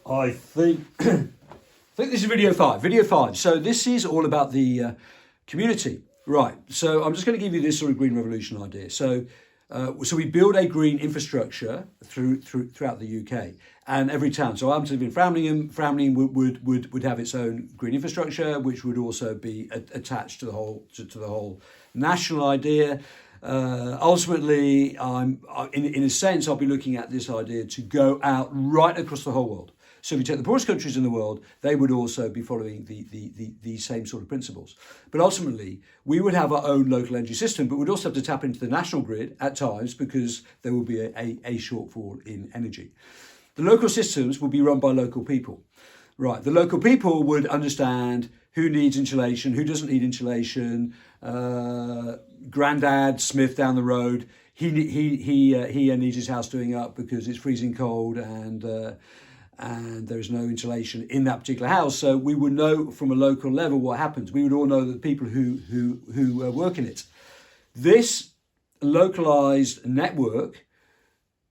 I think I think this is video five. Video five. So this is all about the community, right? So I'm just going to give you this sort of green revolution idea. So we build a green infrastructure throughout the UK and every town. So I'm to live in Framlingham. Framlingham would have its own green infrastructure, which would also be attached to the whole national idea. Ultimately, in a sense, I'll be looking at this idea to go out right across the whole world. So if you take the poorest countries in the world, they would also be following the same sort of principles. But ultimately, we would have our own local energy system, but we'd also have to tap into the national grid at times because there will be a shortfall in energy. The local systems will be run by local people. Right, the local people would understand who needs insulation, who doesn't need insulation. Grandad Smith down the road, he needs his house doing up because it's freezing cold and there is no insulation in that particular house. So we would know from a local level what happens. We would all know the people who work in it. This localized network,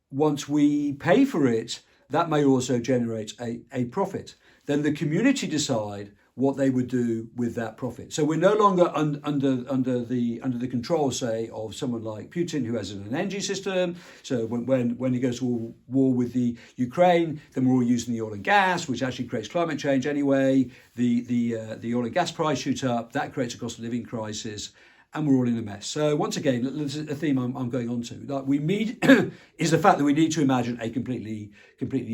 once we pay for it, that may also generate a profit. Then the community decide what they would do with that profit. So we're no longer under the control, say, of someone like Putin, who has an energy system. So when he goes to war with the Ukraine, then we're all using the oil and gas, which actually creates climate change anyway. The oil and gas price shoots up. That creates a cost of living crisis. And we're all in a mess. So once again, this is a theme I'm going on to. Like we need is the fact that we need to imagine a completely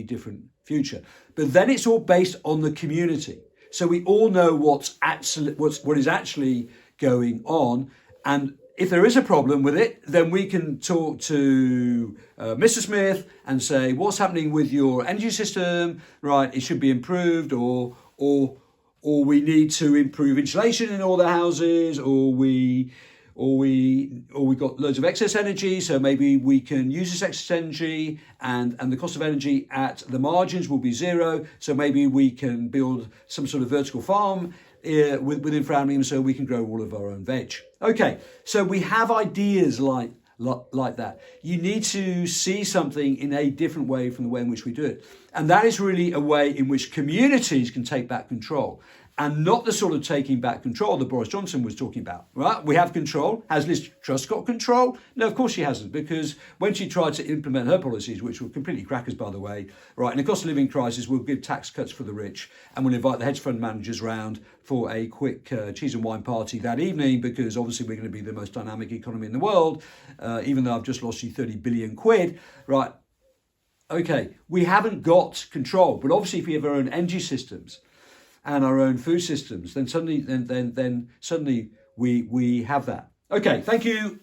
different future. But then it's all based on the community. So we all know what is actually going on, and if there is a problem with it, then we can talk to Mr. Smith and say, what's happening with your energy system? Right, it should be improved, or we need to improve insulation in all the houses, or we got loads of excess energy, so maybe we can use this excess energy and the cost of energy at the margins will be zero. So maybe we can build some sort of vertical farm within Framlingham so we can grow all of our own veg. Okay, so we have ideas like that. You need to see something in a different way from the way in which we do it. And that is really a way in which communities can take back control. And not the sort of taking back control that Boris Johnson was talking about, right? We have control. Has Liz Truss got control? No, of course she hasn't, because when she tried to implement her policies, which were completely crackers, by the way, right, in a cost of living crisis, we'll give tax cuts for the rich and we'll invite the hedge fund managers round for a quick cheese and wine party that evening, because obviously we're going to be the most dynamic economy in the world, even though I've just lost you 30 billion quid, right? Okay, we haven't got control, but obviously if we have our own energy systems, and our own food systems, then suddenly we have that. Okay, thank you.